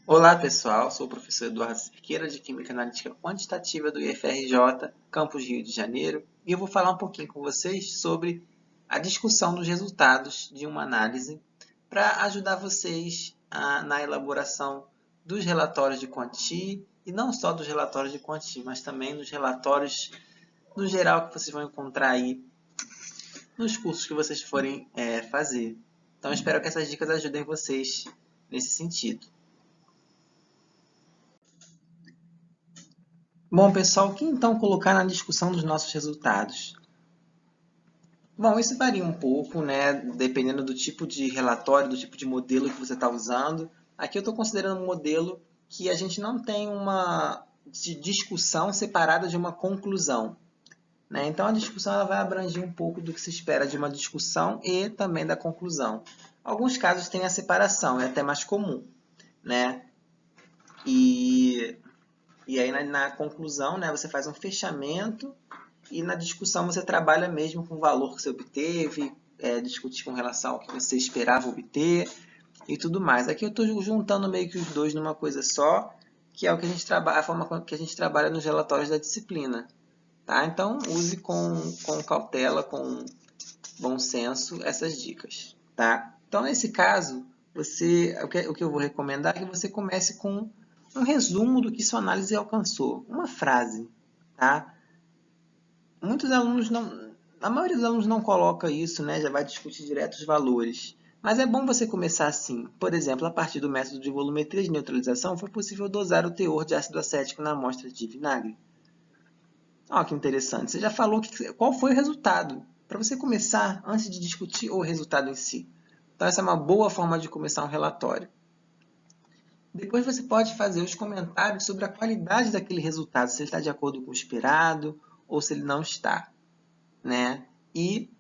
Olá pessoal, sou o professor Eduardo Cerqueira de Química Analítica Quantitativa do IFRJ, Campus Rio de Janeiro, e eu vou falar um pouquinho com vocês sobre a discussão dos resultados de uma análise para ajudar vocês na elaboração dos relatórios de Quanti, e não só dos relatórios de Quanti, mas também dos relatórios no geral que vocês vão encontrar aí nos cursos que vocês forem fazer. Então, espero que essas dicas ajudem vocês nesse sentido. Bom, pessoal, o que então colocar na discussão dos nossos resultados? Bom, isso varia um pouco, né, dependendo do tipo de relatório, do tipo de modelo que você está usando. Aqui eu estou considerando um modelo que a gente não tem uma discussão separada de uma conclusão, né? Então, a discussão ela vai abranger um pouco do que se espera de uma discussão e também da conclusão. Alguns casos têm a separação, é até mais comum, né? E, e aí, na conclusão, né, você faz um fechamento e na discussão você trabalha mesmo com o valor que você obteve, discutir com relação ao que você esperava obter e tudo mais. Aqui eu estou juntando meio que os dois numa coisa só, que é o que a gente trabalha, a forma que a gente trabalha nos relatórios da disciplina. Tá? Então, use com cautela, com bom senso, essas dicas. Tá? Então, nesse caso, o que eu vou recomendar é que você comece com um resumo do que sua análise alcançou. Uma frase. Tá? Muitos alunos não, a maioria dos alunos não coloca isso, né? Já vai discutir direto os valores. Mas é bom você começar assim. Por exemplo, a partir do método de volumetria de neutralização, foi possível dosar o teor de ácido acético na amostra de vinagre. Olha que interessante. Você já falou qual foi o resultado. Para você começar, antes de discutir o resultado em si. Então, essa é uma boa forma de começar um relatório. Depois você pode fazer os comentários sobre a qualidade daquele resultado, se ele está de acordo com o esperado ou se ele não está, né? E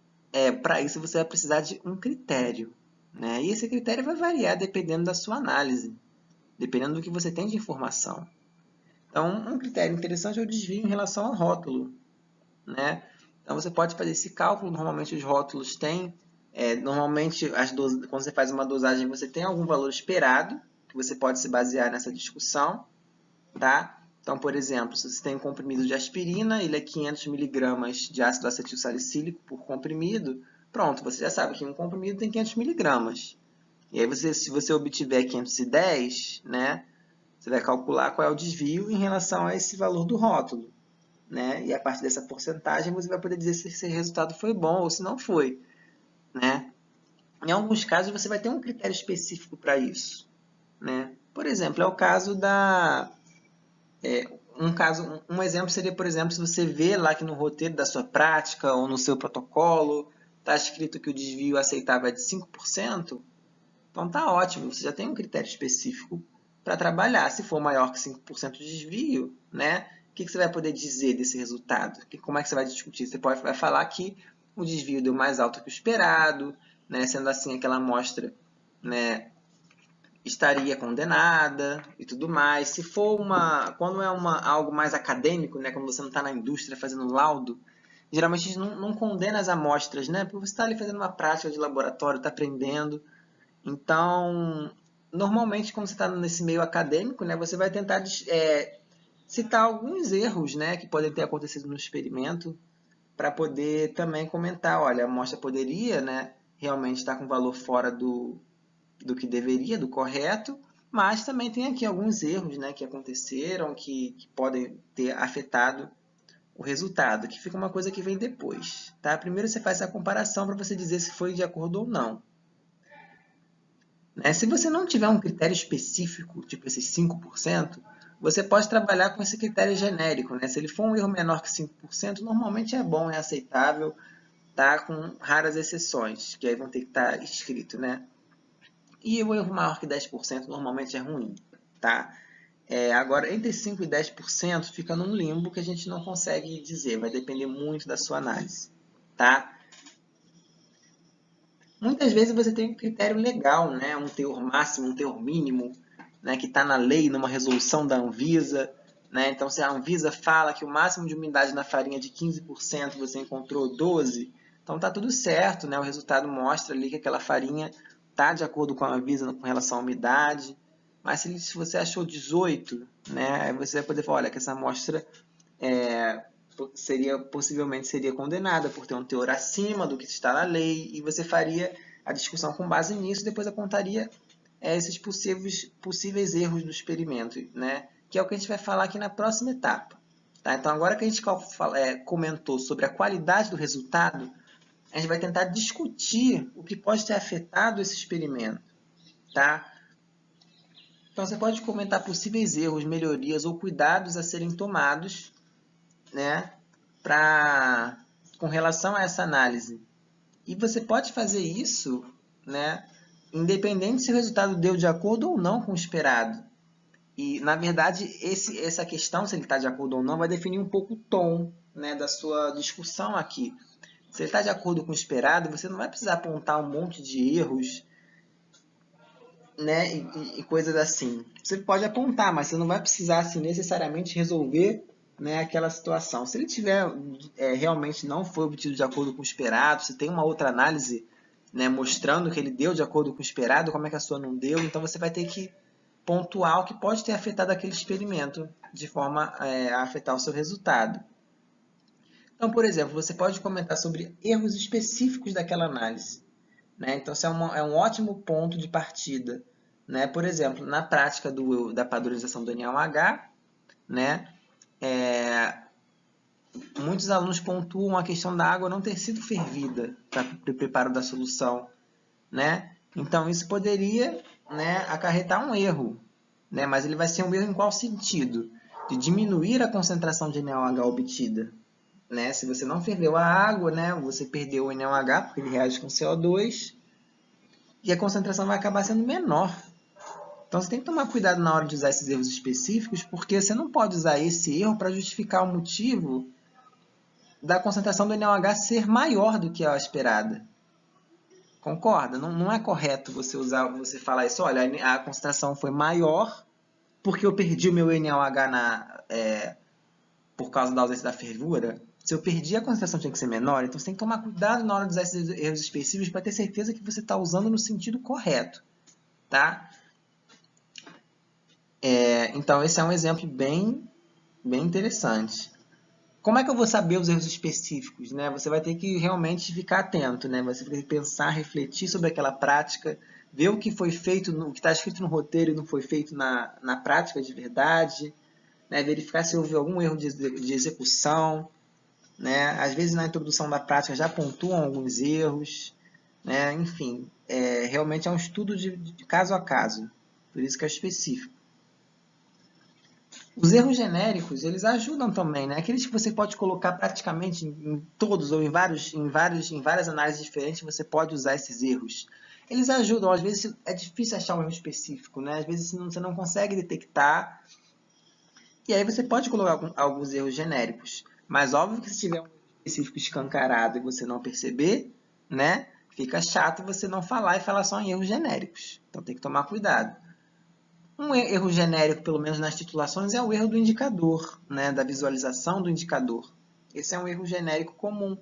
para isso você vai precisar de um critério, né? E esse critério vai variar dependendo da sua análise, dependendo do que você tem de informação. Então, um critério interessante é o desvio em relação ao rótulo, né? Então, você pode fazer esse cálculo. Normalmente, os rótulos têm, normalmente, quando você faz uma dosagem, você tem algum valor esperado, que você pode se basear nessa discussão, tá? Então, por exemplo, se você tem um comprimido de aspirina, ele é 500 miligramas de ácido acetil salicílico por comprimido, pronto, você já sabe que um comprimido tem 500 miligramas. E aí, se você obtiver 510, né, você vai calcular qual é o desvio em relação a esse valor do rótulo, né? E a partir dessa porcentagem, você vai poder dizer se esse resultado foi bom ou se não foi, né? Em alguns casos, você vai ter um critério específico para isso, né? Por exemplo, é o caso da um exemplo seria, por exemplo, se você vê lá que no roteiro da sua prática ou no seu protocolo está escrito que o desvio aceitável é de 5%, então está ótimo, você já tem um critério específico para trabalhar. Se for maior que 5% de desvio, né, o que você vai poder dizer desse resultado? Como é que você vai discutir? Você vai falar que o desvio deu mais alto que o esperado, né, sendo assim aquela amostra, né, estaria condenada e tudo mais. Se for quando é algo mais acadêmico, né, quando você não está na indústria fazendo laudo, geralmente a gente não condena as amostras, né, porque você está ali fazendo uma prática de laboratório, está aprendendo. Então, normalmente quando você está nesse meio acadêmico, né, você vai tentar citar alguns erros, né, que podem ter acontecido no experimento, para poder também comentar, olha, a amostra poderia, né, realmente estar com valor fora do que deveria, do correto, mas também tem aqui alguns erros, né, que aconteceram, que podem ter afetado o resultado, que fica uma coisa que vem depois. Tá? Primeiro você faz essa comparação para você dizer se foi de acordo ou não. Né? Se você não tiver um critério específico, tipo esses 5%, você pode trabalhar com esse critério genérico. Né? Se ele for um erro menor que 5%, normalmente é bom, é aceitável, tá? Com raras exceções, que aí vão ter que estar escrito, né? E o erro maior que 10% normalmente é ruim, tá? Agora, entre 5% e 10% fica num limbo que a gente não consegue dizer, vai depender muito da sua análise, tá? Muitas vezes você tem um critério legal, né? Um teor máximo, um teor mínimo, né? Que está na lei, numa resolução da Anvisa, né? Então, se a Anvisa fala que o máximo de umidade na farinha é de 15%, você encontrou 12%, então está tudo certo, né? O resultado mostra ali que aquela farinha está de acordo com a Anvisa com relação à umidade, mas se você achou 18, né, aí você vai poder falar, olha, que essa amostra possivelmente seria condenada por ter um teor acima do que está na lei, e você faria a discussão com base nisso, e depois apontaria esses possíveis erros do experimento, né, que é o que a gente vai falar aqui na próxima etapa. Tá? Então, agora que a gente comentou sobre a qualidade do resultado, a gente vai tentar discutir o que pode ter afetado esse experimento. Tá? Então, você pode comentar possíveis erros, melhorias ou cuidados a serem tomados, né, com relação a essa análise. E você pode fazer isso, né, independente se o resultado deu de acordo ou não com o esperado. E, na verdade, essa questão, se ele está de acordo ou não, vai definir um pouco o tom, né, da sua discussão aqui. Se ele está de acordo com o esperado, você não vai precisar apontar um monte de erros, né, e coisas assim. Você pode apontar, mas você não vai precisar assim, necessariamente resolver, né, aquela situação. Se ele tiver realmente não foi obtido de acordo com o esperado, se tem uma outra análise, né, mostrando que ele deu de acordo com o esperado, como é que a sua não deu, então você vai ter que pontuar o que pode ter afetado aquele experimento de forma a afetar o seu resultado. Então, por exemplo, você pode comentar sobre erros específicos daquela análise. Né? Então, isso é um ótimo ponto de partida. Né? Por exemplo, na prática da padronização do NaOH, né? Muitos alunos pontuam a questão da água não ter sido fervida para o preparo da solução. Né? Então, isso poderia, né, acarretar um erro. Né? Mas ele vai ser um erro em qual sentido? De diminuir a concentração de NaOH obtida. Né? Se você não ferveu a água, né, você perdeu o NaOH, porque ele reage com CO2, e a concentração vai acabar sendo menor. Então, você tem que tomar cuidado na hora de usar esses erros específicos, porque você não pode usar esse erro para justificar o motivo da concentração do NaOH ser maior do que a esperada. Concorda? Não é correto você falar isso. Olha, a concentração foi maior porque eu perdi o meu NaOH por causa da ausência da fervura. Se eu perdi, a concentração tinha que ser menor. Então, você tem que tomar cuidado na hora de usar esses erros específicos para ter certeza que você está usando no sentido correto. Tá? Então, esse é um exemplo bem interessante. Como é que eu vou saber os erros específicos? Né? Você vai ter que realmente ficar atento. Né? Você vai ter que pensar, refletir sobre aquela prática, ver o que foi feito, o que está escrito no roteiro e não foi feito na prática de verdade, né? Verificar se houve algum erro de execução. Né? Às vezes, na introdução da prática, já pontuam alguns erros. Né? Enfim, realmente é um estudo de caso a caso. Por isso que é específico. Os erros genéricos, eles ajudam também, né? Aqueles que você pode colocar praticamente em todos ou em várias análises diferentes, você pode usar esses erros. Eles ajudam, às vezes é difícil achar um erro específico, né? Às vezes você não consegue detectar, e aí você pode colocar alguns erros genéricos. Mas óbvio que se tiver um erro específico escancarado e você não perceber, né? Fica chato você não falar e falar só em erros genéricos. Então tem que tomar cuidado. Um erro genérico, pelo menos nas titulações, é o erro do indicador, né? Da visualização do indicador. Esse é um erro genérico comum.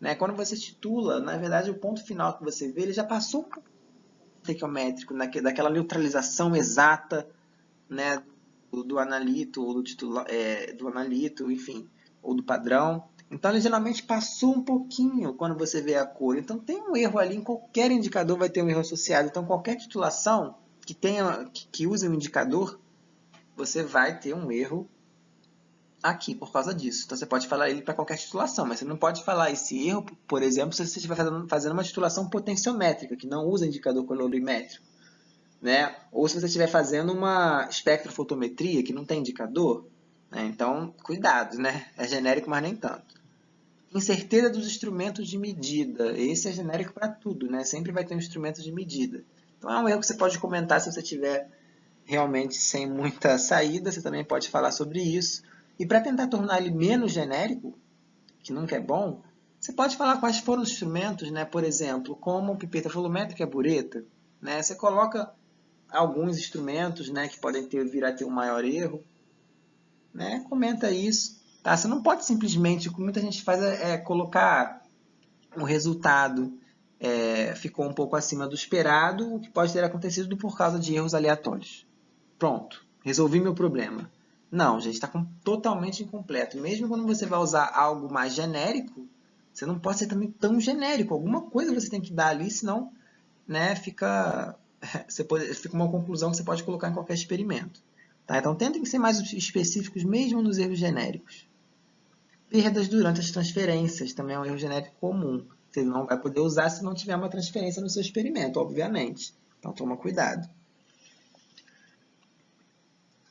Né? Quando você titula, na verdade, o ponto final que você vê, ele já passou por estequiométrico, daquela neutralização exata, né? do analito, ou do analito, enfim, ou do padrão. Então, ele geralmente passou um pouquinho quando você vê a cor. Então, tem um erro ali, em qualquer indicador vai ter um erro associado. Então, qualquer titulação que use um indicador, você vai ter um erro aqui por causa disso. Então, você pode falar ele para qualquer titulação, mas você não pode falar esse erro, por exemplo, se você estiver fazendo uma titulação potenciométrica, que não usa indicador colorimétrico. Né? Ou se você estiver fazendo uma espectrofotometria, que não tem indicador. Né? Então, cuidado, né? É genérico, mas nem tanto. Incerteza dos instrumentos de medida. Esse é genérico para tudo, né? Sempre vai ter um instrumento de medida. Então, é um erro que você pode comentar se você tiver realmente sem muita saída. Você também pode falar sobre isso. E para tentar tornar ele menos genérico, que nunca é bom, você pode falar quais foram os instrumentos, né? Por exemplo, como pipeta volumétrica e a bureta. Né? Você coloca alguns instrumentos, né, que podem vir a ter um maior erro. Né? Comenta isso. Tá? Você não pode simplesmente, o que muita gente faz colocar o resultado ficou um pouco acima do esperado, o que pode ter acontecido por causa de erros aleatórios. Pronto, resolvi meu problema. Não, gente, está totalmente incompleto. Mesmo quando você vai usar algo mais genérico, você não pode ser também tão genérico. Alguma coisa você tem que dar ali, senão, né, fica uma conclusão que você pode colocar em qualquer experimento. Tá? Então, tentem ser mais específicos mesmo nos erros genéricos. Perdas durante as transferências também é um erro genérico comum. Você não vai poder usar se não tiver uma transferência no seu experimento, obviamente. Então, toma cuidado.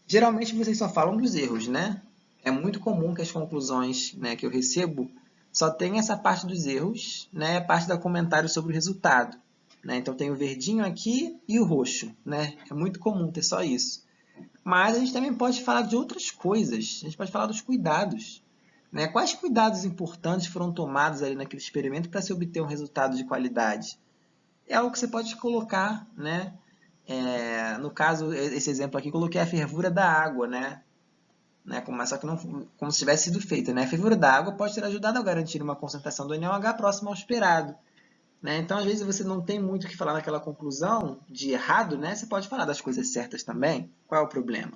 Geralmente, vocês só falam dos erros, né? É muito comum que as conclusões, né, que eu recebo só tenham essa parte dos erros, né, a parte do comentário sobre o resultado. Né? Então, tem o verdinho aqui e o roxo. Né? É muito comum ter só isso. Mas a gente também pode falar de outras coisas. A gente pode falar dos cuidados. Né? Quais cuidados importantes foram tomados ali naquele experimento para se obter um resultado de qualidade? É algo que você pode colocar, né? No caso, esse exemplo aqui, coloquei a fervura da água, né? Só que não, como se tivesse sido feita. Né? A fervura da água pode ter ajudado a garantir uma concentração do NaOH próxima ao esperado. Né? Então, às vezes, você não tem muito o que falar naquela conclusão de errado, né? Você pode falar das coisas certas também. Qual é o problema?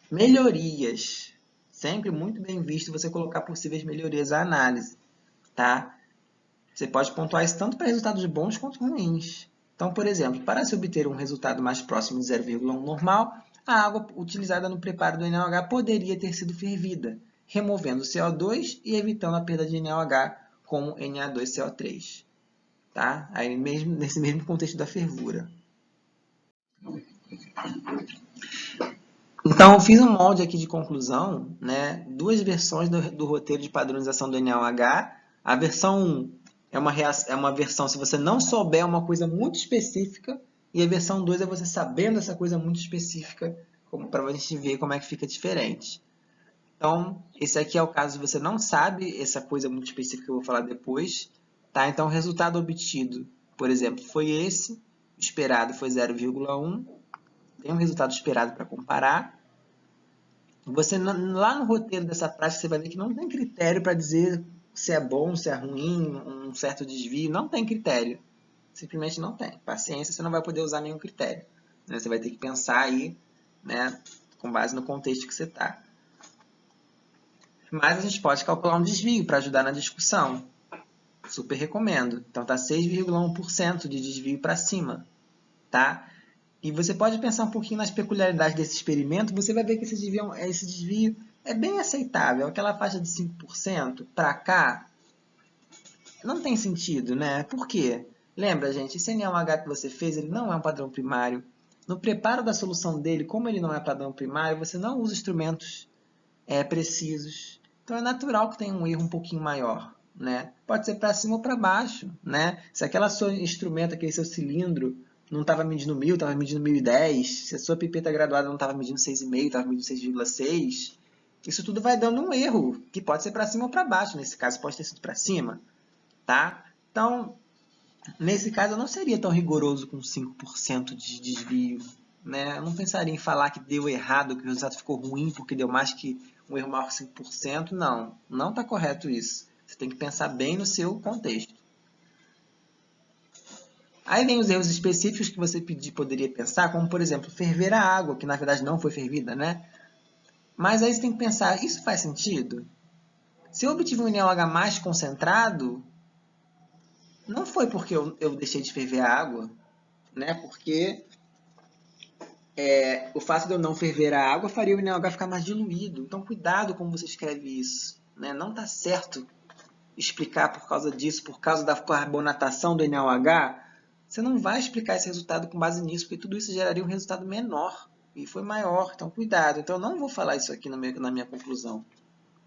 Melhorias. Sempre muito bem visto você colocar possíveis melhorias à análise. Tá? Você pode pontuar isso tanto para resultados bons quanto ruins. Então, por exemplo, para se obter um resultado mais próximo de 0,1 normal, a água utilizada no preparo do NaOH poderia ter sido fervida, removendo o CO2 e evitando a perda de NaOH como Na2CO3. Tá? Aí mesmo, nesse mesmo contexto da fervura. Então, eu fiz um molde aqui de conclusão, né? Duas versões do roteiro de padronização do NaOH. A versão 1 é uma versão, se você não souber uma coisa muito específica, e a versão 2 é você sabendo essa coisa muito específica, para a gente ver como é que fica diferente. Então, esse aqui é o caso de você não sabe essa coisa muito específica que eu vou falar depois. Tá? Então, o resultado obtido, por exemplo, foi esse. O esperado foi 0,1. Tem um resultado esperado para comparar. Você, lá no roteiro dessa prática, você vai ver que não tem critério para dizer se é bom, se é ruim, um certo desvio. Não tem critério. Simplesmente não tem. Paciência, você não vai poder usar nenhum critério. Você vai ter que pensar aí, né, com base no contexto que você está. Mas a gente pode calcular um desvio para ajudar na discussão. Super recomendo. Então, está 6,1% de desvio para cima. Tá? E você pode pensar um pouquinho nas peculiaridades desse experimento, você vai ver que esse desvio é bem aceitável. Aquela faixa de 5% para cá não tem sentido, né? Por quê? Lembra, gente, esse NaOH que você fez, ele não é um padrão primário. No preparo da solução dele, como ele não é padrão primário, você não usa instrumentos precisos. Então, é natural que tenha um erro um pouquinho maior. Né? Pode ser para cima ou para baixo. Né? Se aquele seu instrumento, aquele seu cilindro, não estava medindo 1000, estava medindo 1010, se a sua pipeta graduada não estava medindo 6,5, estava medindo 6,6, isso tudo vai dando um erro, que pode ser para cima ou para baixo. Nesse caso, pode ter sido para cima. Tá? Então, nesse caso, eu não seria tão rigoroso com 5% de desvio. Né? Eu não pensaria em falar que deu errado, que o resultado ficou ruim porque deu mais que um erro maior que 5%. Não, não está correto isso. Você tem que pensar bem no seu contexto. Aí vem os erros específicos que você poderia pensar, como, por exemplo, ferver a água, que na verdade não foi fervida, né? Mas aí você tem que pensar, isso faz sentido? Se eu obtive um NaOH mais concentrado, não foi porque eu deixei de ferver a água, né? Porque o fato de eu não ferver a água faria o NaOH ficar mais diluído. Então, cuidado como você escreve isso. Né? Não está certo explicar por causa disso, por causa da carbonatação do NaOH. Você não vai explicar esse resultado com base nisso, porque tudo isso geraria um resultado menor. E foi maior. Então, cuidado. Então, eu não vou falar isso aqui na minha conclusão.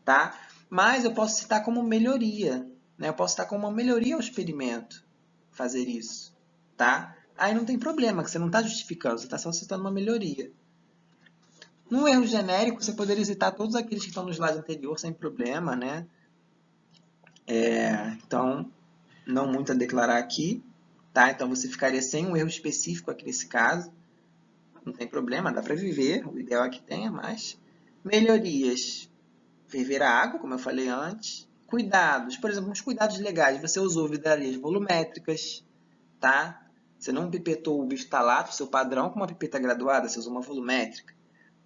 Tá? Mas eu posso citar como melhoria. Né? Eu posso citar como uma melhoria ao experimento fazer isso. Tá? Aí não tem problema, que você não está justificando, você está só citando uma melhoria. No erro genérico, você poderia citar todos aqueles que estão no slide anterior sem problema, né? Então, não muito a declarar aqui, tá? Então, você ficaria sem um erro específico aqui nesse caso. Não tem problema, dá para viver, o ideal é que tenha, mas... Melhorias. Ferver a água, como eu falei antes. Cuidados, por exemplo, uns cuidados legais. Você usou vidrarias volumétricas, tá? Você não pipetou o bifstalato, seu padrão, com uma pipeta graduada, você usou uma volumétrica.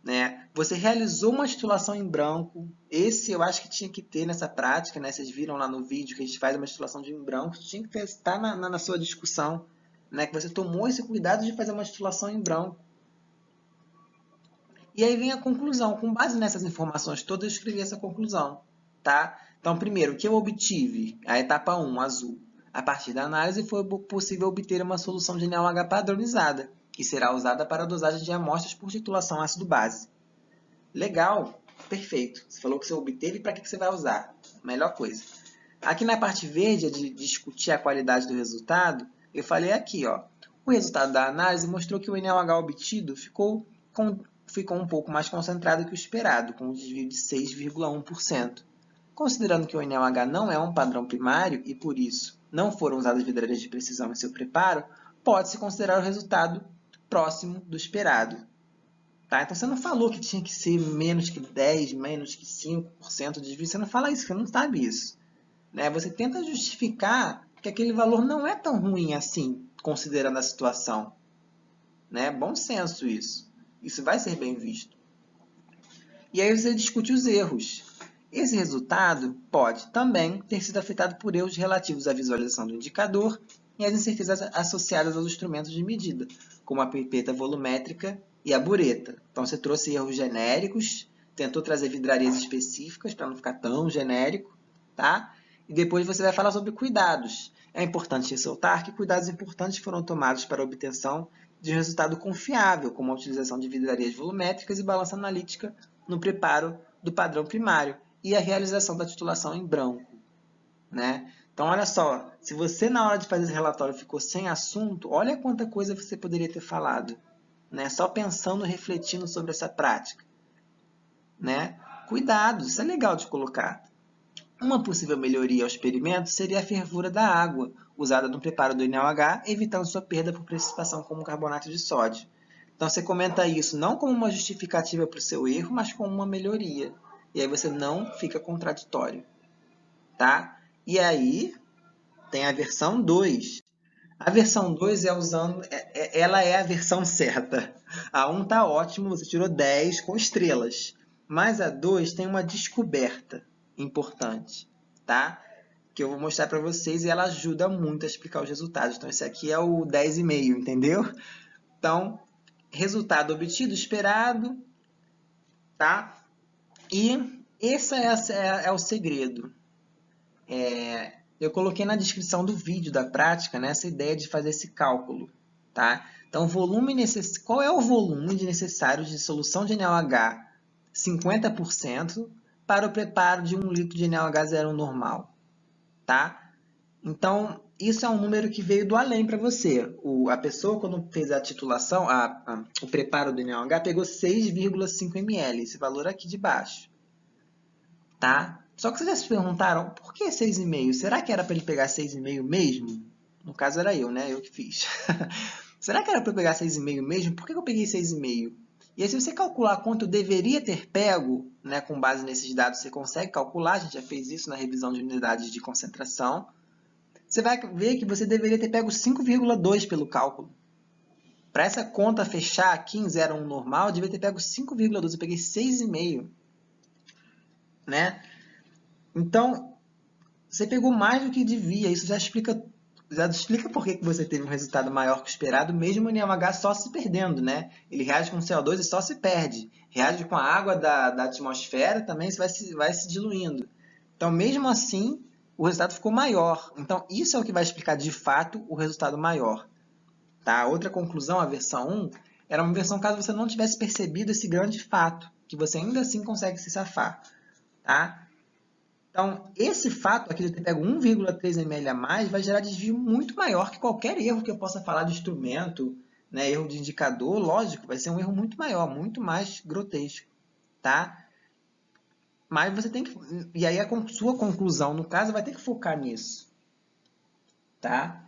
Né? Você realizou uma titulação em branco. Esse eu acho que tinha que ter nessa prática. Né? Vocês viram lá no vídeo que a gente faz uma titulação em branco. Tinha que estar na sua discussão. Né? Que você tomou esse cuidado de fazer uma titulação em branco. E aí vem a conclusão. Com base nessas informações todas, eu escrevi essa conclusão. Tá? Então, primeiro, o que eu obtive? A etapa 1, azul. A partir da análise, foi possível obter uma solução de NaOH padronizada, que será usada para a dosagem de amostras por titulação ácido-base. Legal, perfeito. Você falou que você obteve, para que você vai usar? Melhor coisa. Aqui na parte verde, de discutir a qualidade do resultado, eu falei aqui, ó, o resultado da análise mostrou que o NaOH obtido ficou um pouco mais concentrado que o esperado, com um desvio de 6,1%. Considerando que o NaOH não é um padrão primário e, por isso, não foram usadas vidrarias de precisão em seu preparo, pode-se considerar o resultado próximo do esperado. Tá? Então, você não falou que tinha que ser menos que 10%, menos que 5% de desvio. Você não fala isso, você não sabe isso. Né? Você tenta justificar que aquele valor não é tão ruim assim, considerando a situação. Né? Bom senso isso. Isso vai ser bem visto. E aí você discute os erros. Esse resultado pode também ter sido afetado por erros relativos à visualização do indicador e às incertezas associadas aos instrumentos de medida, como a pipeta volumétrica e a bureta. Então, você trouxe erros genéricos, tentou trazer vidrarias específicas para não ficar tão genérico, tá? E depois você vai falar sobre cuidados. É importante ressaltar que cuidados importantes foram tomados para a obtenção de um resultado confiável, como a utilização de vidrarias volumétricas e balança analítica no preparo do padrão primário e a realização da titulação em branco. Né? Então, olha só, se você na hora de fazer esse relatório ficou sem assunto, olha quanta coisa você poderia ter falado. Né? Só pensando, refletindo sobre essa prática. Né? Cuidado, isso é legal de colocar. Uma possível melhoria ao experimento seria a fervura da água, usada no preparo do NaOH, evitando sua perda por precipitação como carbonato de sódio. Então, você comenta isso não como uma justificativa para o seu erro, mas como uma melhoria. E aí você não fica contraditório. Tá? E aí, tem a versão 2. A versão 2 ela é a versão certa. A 1 está ótimo, você tirou 10 com estrelas. Mas a 2 tem uma descoberta importante, tá? Que eu vou mostrar para vocês e ela ajuda muito a explicar os resultados. Então, esse aqui é o 10,5, entendeu? Então, resultado obtido, esperado, tá? E esse é o segredo. Eu coloquei na descrição do vídeo da prática, né, essa ideia de fazer esse cálculo. Tá? Então, qual é o volume necessário de solução de NaOH 50% para o preparo de 1 litro de NaOH0 normal? Tá? Então, isso é um número que veio do além para você. A pessoa, quando fez a titulação, o preparo do NaOH, pegou 6,5 ml, esse valor aqui de baixo. Tá? Só que vocês já se perguntaram, por que 6,5? Será que era para ele pegar 6,5 mesmo? No caso era eu, né? Eu que fiz. Será que era para eu pegar 6,5 mesmo? Por que eu peguei 6,5? E aí, se você calcular quanto eu deveria ter pego, né, com base nesses dados, você consegue calcular, a gente já fez isso na revisão de unidades de concentração, você vai ver que você deveria ter pego 5,2 pelo cálculo. Para essa conta fechar aqui em 0,1 normal, eu devia ter pego 5,2, eu peguei 6,5. Né? Então, você pegou mais do que devia. Isso já explica por que você teve um resultado maior que o esperado, mesmo o NaOH só se perdendo. Né? Ele reage com CO2 e só se perde. Reage com a água da atmosfera também vai se diluindo. Então, mesmo assim, o resultado ficou maior. Então, isso é o que vai explicar de fato o resultado maior. Tá? Outra conclusão, a versão 1, era uma versão caso você não tivesse percebido esse grande fato, que você ainda assim consegue se safar. Tá? Então, esse fato aqui de eu ter pego 1,3 ml a mais vai gerar desvio muito maior que qualquer erro que eu possa falar de instrumento, né? Erro de indicador, lógico, vai ser um erro muito maior, muito mais grotesco. Tá? Mas você tem que... E aí a sua conclusão, no caso, vai ter que focar nisso. Tá?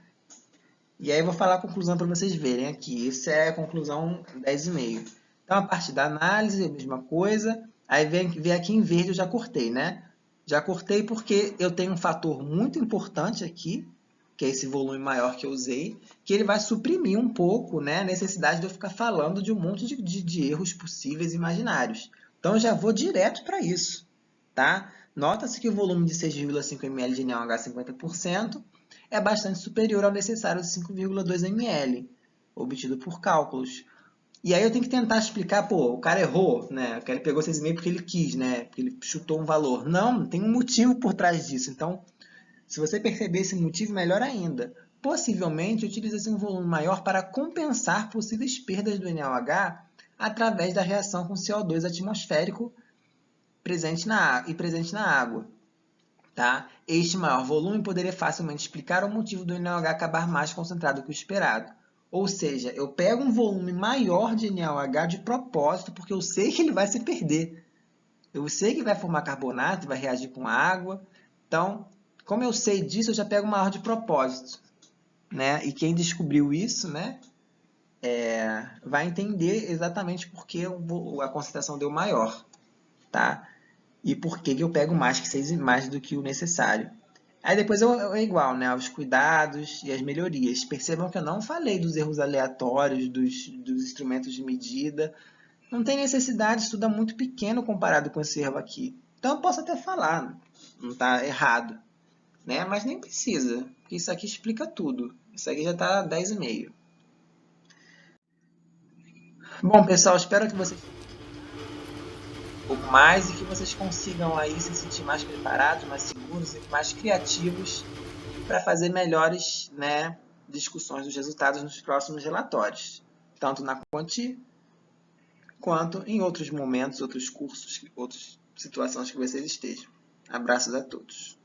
E aí eu vou falar a conclusão para vocês verem aqui. Essa é a conclusão 10,5. Então, a parte da análise, a mesma coisa. Aí vem aqui em verde, eu já cortei, né? Já cortei porque eu tenho um fator muito importante aqui, que é esse volume maior que eu usei, que ele vai suprimir um pouco, né, a necessidade de eu ficar falando de um monte de erros possíveis e imaginários. Então, eu já vou direto para isso. Tá? Nota-se que o volume de 6,5 ml de NaOH 50% é bastante superior ao necessário de 5,2 ml, obtido por cálculos. E aí eu tenho que tentar explicar, pô, o cara errou, né? Ele pegou 6,5 porque ele quis, né? Porque ele chutou um valor. Não, tem um motivo por trás disso. Então, se você perceber esse motivo, melhor ainda. Possivelmente, utiliza-se um volume maior para compensar possíveis perdas do NaOH através da reação com CO2 atmosférico presente na água. Tá? Este maior volume poderia facilmente explicar o motivo do NaOH acabar mais concentrado que o esperado. Ou seja, eu pego um volume maior de NaOH de propósito, porque eu sei que ele vai se perder. Eu sei que vai formar carbonato, vai reagir com água. Então, como eu sei disso, eu já pego maior de propósito. Né? E quem descobriu isso, né, vai entender exatamente por que a concentração deu maior. Tá? E por que eu pego mais que 6 mais do que o necessário. Aí depois é igual, né? Os cuidados e as melhorias. Percebam que eu não falei dos erros aleatórios, dos instrumentos de medida. Não tem necessidade, isso tudo é muito pequeno comparado com esse erro aqui. Então eu posso até falar, não está errado, né? Mas nem precisa, porque isso aqui explica tudo. Isso aqui já está 10,5. Bom, pessoal, espero que vocês um pouco mais e que vocês consigam aí se sentir mais preparados, mais seguros e mais criativos para fazer melhores, né, discussões dos resultados nos próximos relatórios, tanto na Quanti quanto em outros momentos, outros cursos, outras situações que vocês estejam. Abraços a todos.